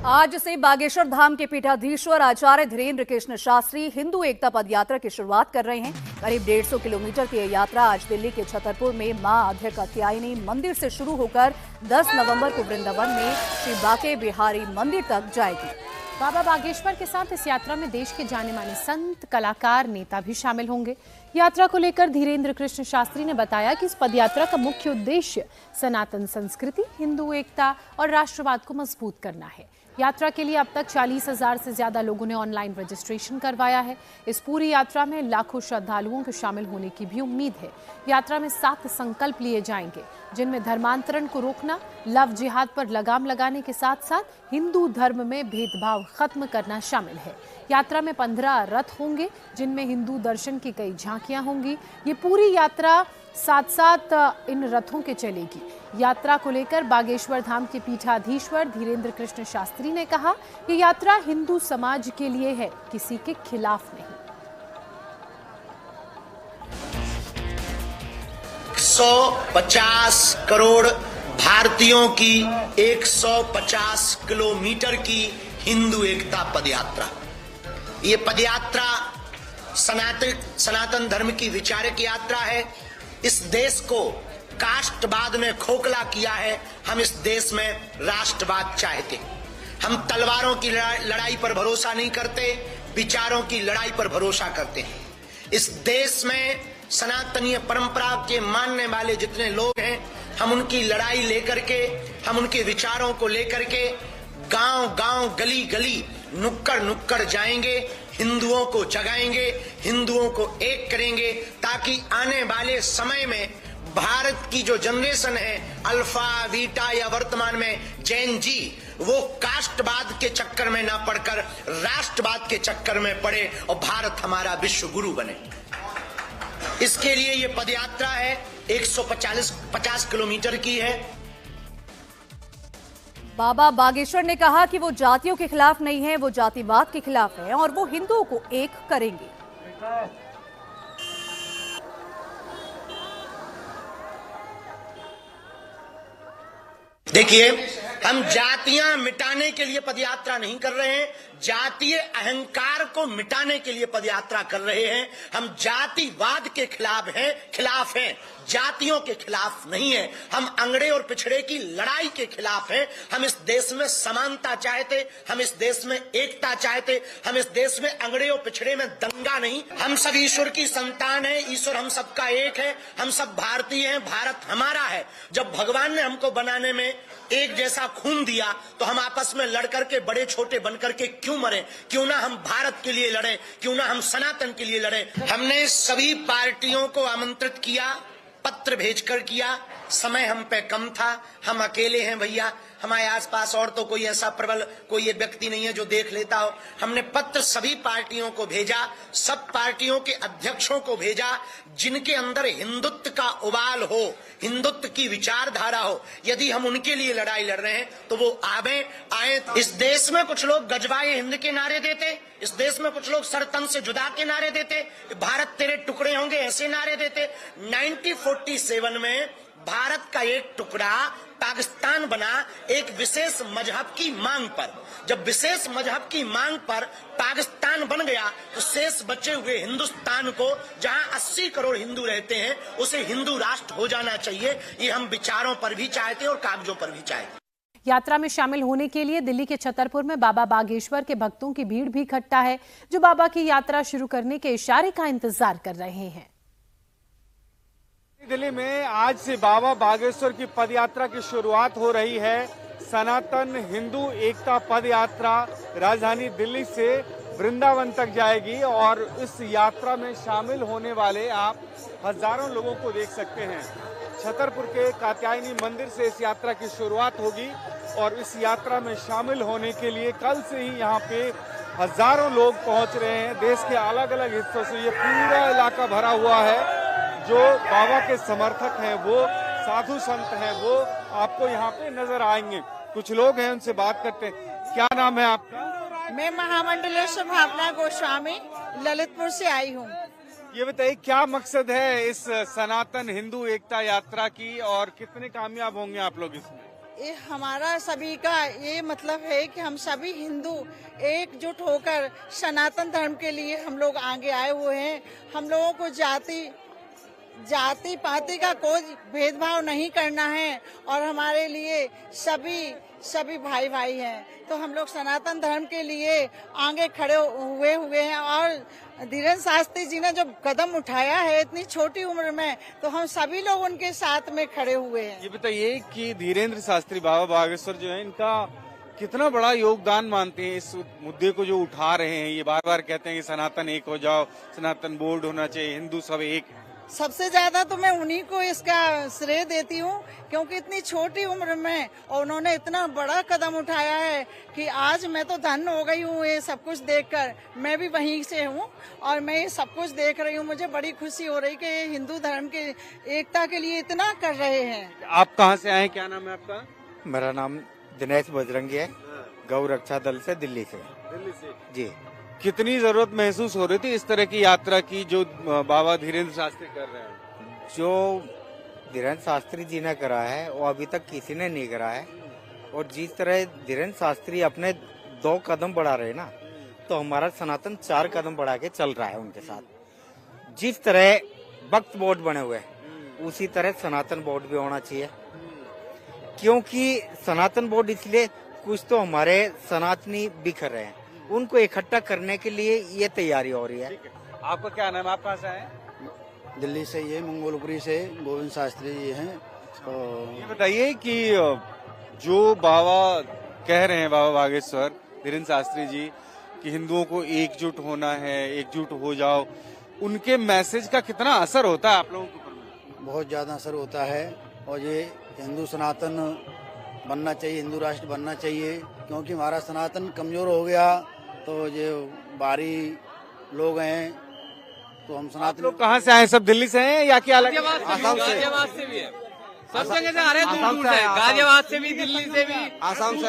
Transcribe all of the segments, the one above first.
आज से बागेश्वर धाम के पीठाधीश्वर आचार्य धीरेन्द्र कृष्ण शास्त्री हिंदू एकता पद यात्रा की शुरुआत कर रहे हैं। करीब 150 किलोमीटर की यह यात्रा आज दिल्ली के छतरपुर में मां अधय कात्यायनी मंदिर से शुरू होकर 10 नवंबर को वृंदावन में श्री बाके बिहारी मंदिर तक जाएगी। बाबा बागेश्वर के साथ इस यात्रा में देश के जाने माने संत, कलाकार, नेता भी शामिल होंगे। यात्रा को लेकर धीरेन्द्र कृष्ण शास्त्री ने बताया कि इस पदयात्रा का मुख्य उद्देश्य सनातन संस्कृति, हिंदू एकता और राष्ट्रवाद को मजबूत करना है। यात्रा के लिए अब तक 40,000 से ज्यादा लोगों ने ऑनलाइन रजिस्ट्रेशन करवाया है। इस पूरी यात्रा में लाखों श्रद्धालुओं के शामिल होने की भी उम्मीद है। यात्रा में 7 संकल्प लिए जाएंगे, जिनमें धर्मांतरण को रोकना, लव जिहाद पर लगाम लगाने के साथ साथ हिंदू धर्म में भेदभाव खत्म करना शामिल है। यात्रा में 15 रथ होंगे, जिनमें हिंदू दर्शन की कई झांकियां होंगी। ये पूरी यात्रा 7 इन रथों के चलेगी। यात्रा को लेकर बागेश्वर धाम के पीठाधीश्वर धीरेन्द्र कृष्ण शास्त्री ने कहा कि यात्रा हिंदू समाज के लिए है, किसी के खिलाफ नहीं। 150 करोड़ भारतीयों की 150 किलोमीटर की हिंदू एकता पदयात्रा। ये पदयात्रा सनातन धर्म की विचारक यात्रा है। इस देश को कास्टवाद में खोखला किया है। हम इस देश में राष्ट्रवाद चाहते। हम तलवारों की लड़ाई पर भरोसा नहीं करते, विचारों की लड़ाई पर भरोसा करते हैं। इस देश में सनातनीय परंपरा के मानने वाले जितने लोग हैं, हम उनकी लड़ाई लेकर के, हम उनके विचारों को लेकर के गांव गांव, गली गली, नुक्कड़ नुक्कड़ जाएंगे, हिंदुओं को जगाएंगे, हिंदुओं को एक करेंगे, ताकि आने वाले समय में भारत की जो जनरेशन है, अल्फा, बीटा या वर्तमान में जैन जी, वो कास्टवाद के चक्कर में ना पड़कर राष्ट्रवाद के चक्कर में पड़े और भारत हमारा विश्व गुरु बने। इसके लिए ये पदयात्रा है, 150 किलोमीटर की है। बाबा बागेश्वर ने कहा कि वो जातियों के खिलाफ नहीं है, वो जातिवाद के खिलाफ है और वो हिंदुओं को एक करेंगे। देखिए, हम जातियां मिटाने के लिए पदयात्रा नहीं कर रहे हैं, जातीय अहंकार को मिटाने के लिए पदयात्रा कर रहे हैं। हम जातिवाद के खिलाफ हैं, जातियों के खिलाफ नहीं है। हम अंगड़े और पिछड़े की लड़ाई के खिलाफ हैं। हम इस देश में समानता चाहते, हम इस देश में एकता चाहते, हम इस देश में अंगड़े और पिछड़े में दंगा नहीं। हम सब ईश्वर की संतान हैं, ईश्वर हम सबका एक है, हम सब भारतीय हैं, भारत हमारा है। जब भगवान ने हमको बनाने में एक जैसा खून दिया, तो हम आपस में लड़ करके, बड़े छोटे बनकर के क्यों मरे? क्यों ना हम भारत के लिए लड़ें, क्यों ना हम सनातन के लिए लड़ें? हमने सभी पार्टियों को आमंत्रित किया, पत्र भेजकर किया। समय हम पे कम था, हम अकेले हैं भैया, हमारे आसपास और तो कोई ऐसा प्रबल कोई ये व्यक्ति नहीं है जो देख लेता हो। हमने पत्र सभी पार्टियों को भेजा, सब पार्टियों के अध्यक्षों को भेजा, जिनके अंदर हिंदुत्व का उबाल हो, हिंदुत्व की विचारधारा हो। यदि हम उनके लिए लड़ाई लड़ रहे हैं तो वो आए। इस देश में कुछ लोग गजवाए हिंद के नारे देते, इस देश में कुछ लोग सर तन से जुदा के नारे देते, भारत तेरे टुकड़े होंगे ऐसे नारे देते। 1947 में भारत का एक टुकड़ा पाकिस्तान बना एक विशेष मजहब की मांग पर। जब विशेष मजहब की मांग पर पाकिस्तान बन गया, तो शेष बचे हुए हिंदुस्तान को, जहां 80 करोड़ हिंदू रहते हैं, उसे हिंदू राष्ट्र हो जाना चाहिए। ये हम विचारों पर भी चाहते हैं और कागजों पर भी चाहते हैं। यात्रा में शामिल होने के लिए दिल्ली के छतरपुर में बाबा बागेश्वर के भक्तों की भीड़ भी इकट्ठा है, जो बाबा की यात्रा शुरू करने के इशारे का इंतजार कर रहे हैं। दिल्ली में आज से बाबा बागेश्वर की पदयात्रा की शुरुआत हो रही है। सनातन हिंदू एकता पदयात्रा राजधानी दिल्ली से वृंदावन तक जाएगी और इस यात्रा में शामिल होने वाले आप हजारों लोगों को देख सकते हैं। छतरपुर के कात्यायनी मंदिर से इस यात्रा की शुरुआत होगी और इस यात्रा में शामिल होने के लिए कल से ही यहाँ पे हजारों लोग पहुंच रहे हैं। देश के अलग अलग हिस्सों से ये पूरा इलाका भरा हुआ है। जो बाबा के समर्थक हैं, वो साधु संत हैं, वो आपको यहाँ पे नजर आएंगे। कुछ लोग हैं, उनसे बात करते हैं। क्या नाम है आपका? मैं महामंडलेश्वर भावना गोस्वामी ललितपुर से आई हूँ। ये बताइए, क्या मकसद है इस सनातन हिंदू एकता यात्रा की और कितने कामयाब होंगे आप लोग इसमें? ये हमारा सभी का ये मतलब है कि हम सभी हिंदू एकजुट होकर सनातन धर्म के लिए हम लोग आगे आए हुए हैं। हम लोगों को जाति पाति का कोई भेदभाव नहीं करना है और हमारे लिए सभी भाई भाई हैं। तो हम लोग सनातन धर्म के लिए आगे खड़े हुए हैं और धीरेन्द्र शास्त्री जी ने जो कदम उठाया है इतनी छोटी उम्र में, तो हम सभी लोग उनके साथ में खड़े हुए हैं। ये बताइए कि धीरेन्द्र शास्त्री बाबा बागेश्वर जो है, इनका कितना बड़ा योगदान मानते हैं इस मुद्दे को जो उठा रहे हैं? ये बार बार कहते हैं कि सनातन एक हो जाओ, सनातन बोर्ड होना चाहिए, हिंदू सब एक। सबसे ज्यादा तो मैं उन्हीं को इसका श्रेय देती हूँ, क्योंकि इतनी छोटी उम्र में और उन्होंने इतना बड़ा कदम उठाया है कि आज मैं तो धन्य हो गई हूँ ये सब कुछ देखकर। मैं भी वहीं से हूँ और मैं ये सब कुछ देख रही हूँ। मुझे बड़ी खुशी हो रही कि ये हिंदू धर्म के एकता के लिए इतना कर रहे हैं। आप कहाँ से आए, क्या नाम है आपका? मेरा नाम दिनेश बजरंगी है, गौ रक्षा दल से, दिल्ली से। दिल्ली से जी। कितनी जरूरत महसूस हो रही थी इस तरह की यात्रा की जो बाबा धीरेन्द्र शास्त्री कर रहे हैं? जो धीरेन्द्र शास्त्री जी ने करा है वो अभी तक किसी ने नहीं करा है। और जिस तरह धीरेन्द्र शास्त्री अपने 2 कदम बढ़ा रहे हैं ना, तो हमारा सनातन 4 कदम बढ़ा के चल रहा है उनके साथ। जिस तरह वक्फ बोर्ड बने हुए हैं उसी तरह सनातन बोर्ड भी होना चाहिए, क्योंकि सनातन बोर्ड इसलिए कुछ तो हमारे सनातनी बिखर रहे हैं, उनको इकट्ठा करने के लिए ये तैयारी हो रही है। आपका क्या नाम है, आप कहाँ से आए? दिल्ली से, ये मंगोलपुरी से गोविंद शास्त्री जी हैं। तो ये बताइए कि जो बाबा कह रहे हैं, बाबा बागेश्वर धीरेन्द्र शास्त्री जी, कि हिंदुओं को एकजुट होना है, एकजुट हो जाओ, उनके मैसेज का कितना असर होता है आप लोगों के ऊपर? बहुत ज्यादा असर होता है और ये हिंदू सनातन बनना चाहिए, हिंदू राष्ट्र बनना चाहिए, क्योंकि हमारा सनातन कमजोर हो गया। तो जो बाहरी लोग हैं तो हम सनातन। लोग कहाँ से आए? सब दिल्ली से हैं या क्या अलग? आसाम से भी है, सब जगह से आ रहे हैं, दूर से, गाजियाबाद से भी, दिल्ली से भी, आसाम से।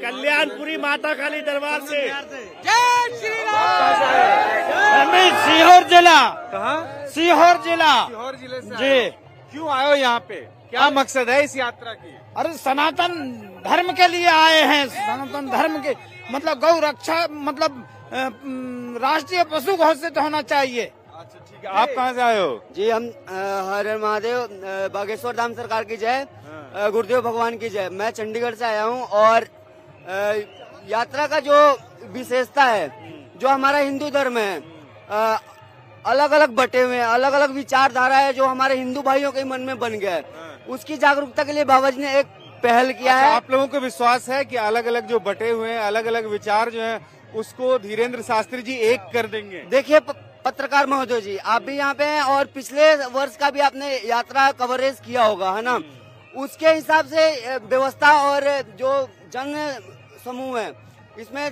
कल्याणपुरी माता काली दरबार से। जय श्री राम। सीहोर जिला। कहाँ? सीहोर जिला। सीहोर जिले से जी। क्यों आए हो यहाँ पे, क्या मकसद है इस यात्रा की? अरे सनातन धर्म के लिए आए हैं। सनातन धर्म के मतलब गौ रक्षा, मतलब राष्ट्रीय पशु घोषित होना चाहिए। अच्छा ठीक है, आप कहाँ से आए हो? जी, हम हर हर महादेव, बागेश्वर धाम सरकार की जय, गुरुदेव भगवान की जय। मैं चंडीगढ़ से आया हूँ और यात्रा का जो विशेषता है, जो हमारा हिंदू धर्म है, अलग अलग बटे हुए हैं, अलग अलग विचारधारा है जो हमारे हिंदू भाइयों के मन में बन गया है, उसकी जागरूकता के लिए बाबा जी ने एक पहल किया है। आप लोगों को विश्वास है कि अलग अलग जो बटे हुए हैं, अलग अलग विचार जो हैं, उसको धीरेन्द्र शास्त्री जी एक कर देंगे? देखिए पत्रकार महोदय जी, आप भी यहाँ पे हैं और पिछले वर्ष का भी आपने यात्रा कवरेज किया होगा, है ना? उसके हिसाब से व्यवस्था और जो जन समूह है इसमें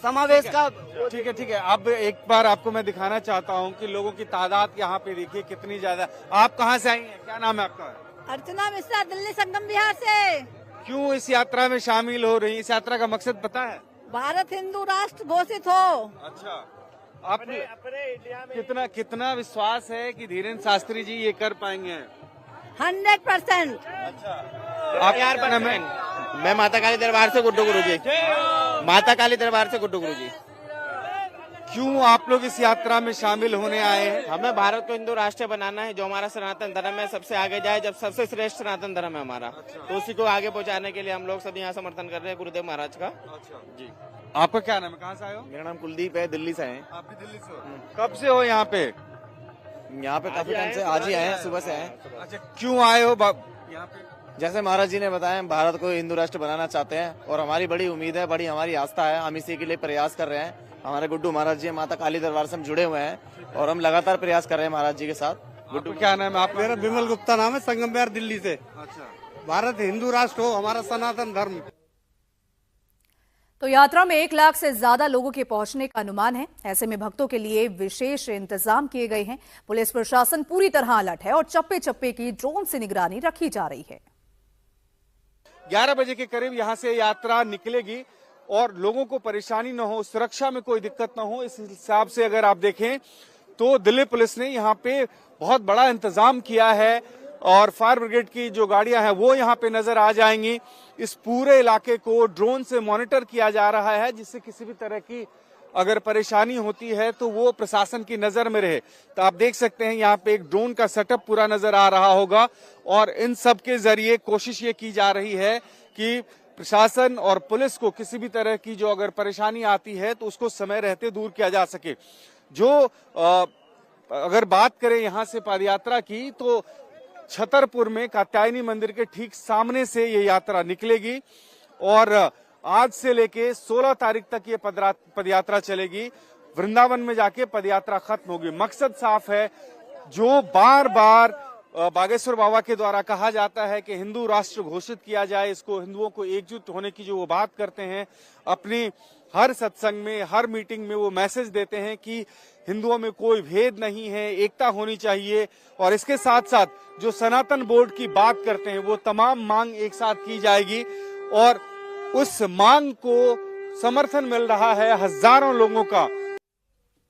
समावेश का। ठीक है। अब एक बार आपको मैं दिखाना चाहता हूँ कि लोगों की तादाद यहाँ पे देखिए कितनी ज्यादा। आप कहाँ से आई हैं, क्या नाम है आपका? अर्चना मिश्रा, दिल्ली संगम विहार से। क्यों इस यात्रा में शामिल हो रही? इस यात्रा का मकसद पता है? भारत हिंदू राष्ट्र घोषित हो। अच्छा, आप कितना विश्वास है कि धीरेन्द्र शास्त्री जी ये कर पाएंगे? 100%। अच्छा, आप यार मैं माता काली दरबार से गुड्डू गुरु जी। माता काली दरबार से गुड्डू गुरु जी। क्यों आप लोग इस यात्रा में शामिल होने आए हैं? हमें भारत को हिंदू राष्ट्र बनाना है, जो हमारा सनातन धर्म है सबसे आगे जाए, जब सबसे श्रेष्ठ सनातन धर्म है हमारा। तो उसी को आगे पहुंचाने के लिए हम लोग सब यहाँ समर्थन कर रहे हैं गुरुदेव महाराज का। अच्छा जी। आपका क्या नाम है, कहाँ से आए हो? मेरा नाम कुलदीप है, दिल्ली से हैं। आप भी दिल्ली से हो? कब से हो यहाँ पे? यहाँ पे काफी टाइम से, आज ही आए हैं, सुबह से आए। अच्छा, क्यों आए हो यहाँ पे? जैसे महाराज जी ने बताया, हम भारत को हिंदू राष्ट्र बनाना चाहते हैं और हमारी बड़ी उम्मीद है, बड़ी हमारी आस्था है, हम इसी के लिए प्रयास कर रहे हैं। हमारे गुड्डू महाराज जी माता काली दरबार से हम जुड़े हुए हैं और हम लगातार प्रयास कर रहे हैं महाराज जी के साथ। गुड्डू क्या नाम है? मेरा विमल गुप्ता नाम है, संगम विहार, दिल्ली से। अच्छा, भारत हिंदू राष्ट्र हो, हमारा सनातन धर्म। तो यात्रा में 1 लाख से ज्यादा लोगों के पहुंचने का अनुमान है। ऐसे में भक्तों के लिए विशेष इंतजाम किए गए हैं। पुलिस प्रशासन पूरी तरह अलर्ट है और चप्पे चप्पे की ड्रोन से निगरानी रखी जा रही है। 11 बजे के करीब यहाँ से यात्रा निकलेगी और लोगों को परेशानी न हो, सुरक्षा में कोई दिक्कत न हो, इस हिसाब से अगर आप देखें तो दिल्ली पुलिस ने यहाँ पे बहुत बड़ा इंतजाम किया है। और फायर ब्रिगेड की जो गाड़ियां हैं वो यहाँ पे नजर आ जाएंगी। इस पूरे इलाके को ड्रोन से मॉनिटर किया जा रहा है, जिससे किसी भी तरह की अगर परेशानी होती है तो वो प्रशासन की नजर में रहे। तो आप देख सकते हैं यहाँ पे एक ड्रोन का सेटअप पूरा नजर आ रहा होगा और इन सब के जरिए कोशिश ये की जा रही है कि प्रशासन और पुलिस को किसी भी तरह की जो अगर परेशानी आती है तो उसको समय रहते दूर किया जा सके। जो अगर बात करें यहाँ से पदयात्रा की तो छतरपुर में कात्यायनी मंदिर के ठीक सामने से ये यात्रा निकलेगी और आज से लेके 16 तारीख तक ये पदयात्रा चलेगी। वृंदावन में जाके पदयात्रा खत्म होगी। मकसद साफ है, जो बार बार बागेश्वर बाबा के द्वारा कहा जाता है कि हिंदू राष्ट्र घोषित किया जाए, इसको हिंदुओं को एकजुट होने की जो वो बात करते हैं, अपनी हर सत्संग में हर मीटिंग में वो मैसेज देते हैं कि हिंदुओं में कोई भेद नहीं है, एकता होनी चाहिए। और इसके साथ साथ जो सनातन बोर्ड की बात करते हैं वो तमाम मांग एक साथ की जाएगी और उस मांग को समर्थन मिल रहा है हजारों लोगों का।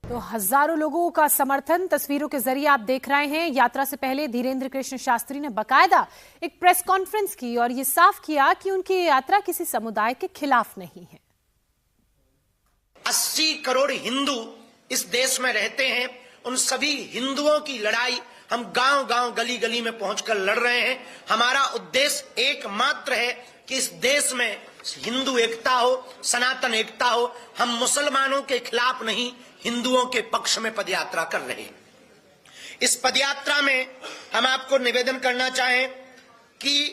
तो हजारों लोगों का समर्थन तस्वीरों के जरिए आप देख रहे हैं। यात्रा से पहले धीरेन्द्र कृष्ण शास्त्री ने बकायदा एक प्रेस कॉन्फ्रेंस की और ये साफ किया कि उनकी यात्रा किसी समुदाय के खिलाफ नहीं है। 80 करोड़ हिंदू इस देश में रहते हैं। उन सभी हिंदुओं की लड़ाई हम गांव गांव गली गली में पहुंचकर लड़ रहे हैं। हमारा उद्देश्य एकमात्र है कि इस देश में हिंदू एकता हो, सनातन एकता हो। हम मुसलमानों के खिलाफ नहीं, हिंदुओं के पक्ष में पदयात्रा कर रहे हैं। इस पदयात्रा में हम आपको निवेदन करना चाहें कि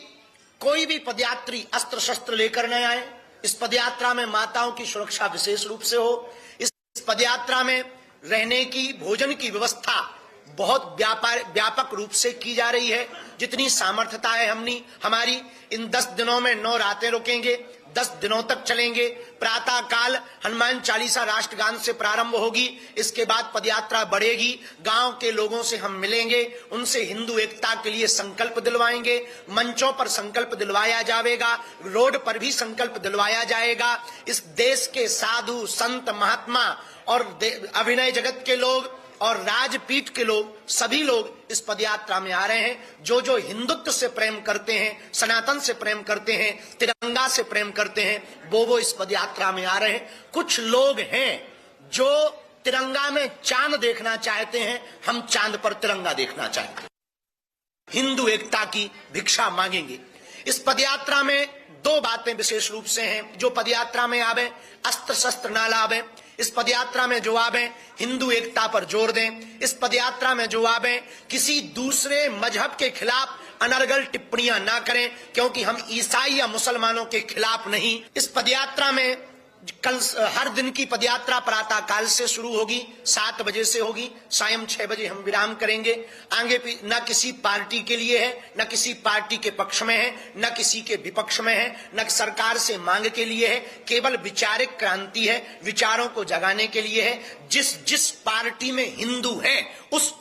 कोई भी पदयात्री अस्त्र शस्त्र लेकर न आए। इस पदयात्रा में माताओं की सुरक्षा विशेष रूप से हो। इस पदयात्रा में रहने की, भोजन की व्यवस्था बहुत व्यापक रूप से की जा रही है। जितनी सामर्थ्यता है हमारी इन 10 दिनों में 9 रातें रुकेंगे, 10 दिनों तक चलेंगे। प्रातः काल हनुमान चालीसा राष्ट्रगान से प्रारंभ होगी। इसके बाद पदयात्रा बढ़ेगी। गांव के लोगों से हम मिलेंगे, उनसे हिंदू एकता के लिए संकल्प दिलवाएंगे। मंचों पर संकल्प दिलवाया जाएगा, रोड पर भी संकल्प दिलवाया जाएगा। इस देश के साधु संत महात्मा और अभिनय जगत के लोग और राजपीठ के लोग, सभी लोग इस पदयात्रा में आ रहे हैं। जो जो हिंदुत्व से प्रेम करते हैं, सनातन से प्रेम करते हैं, तिरंगा से प्रेम करते हैं, वो इस पदयात्रा में आ रहे हैं। कुछ लोग हैं जो तिरंगा में चांद देखना चाहते हैं, हम चांद पर तिरंगा देखना चाहते हैं। हिंदू एकता की भिक्षा मांगेंगे। इस पदयात्रा में 2 बातें विशेष रूप से हैं। जो पदयात्रा में आवे अस्त्र शस्त्र ना लावे। इस पदयात्रा में जो आवे हिंदू एकता पर जोर दें। इस पदयात्रा में जो आवे किसी दूसरे मजहब के खिलाफ अनर्गल टिप्पणियां ना करें, क्योंकि हम ईसाई या मुसलमानों के खिलाफ नहीं। इस पदयात्रा में कल हर दिन की पदयात्रा प्रातः काल से शुरू होगी, 7 बजे से होगी, सायं 6 बजे हम विराम करेंगे। आगे न किसी पार्टी के लिए है, न किसी पार्टी के पक्ष में है, न किसी के विपक्ष में है, न सरकार से मांग के लिए है। केवल विचारिक क्रांति है, विचारों को जगाने के लिए है। जिस पार्टी में हिंदू है उस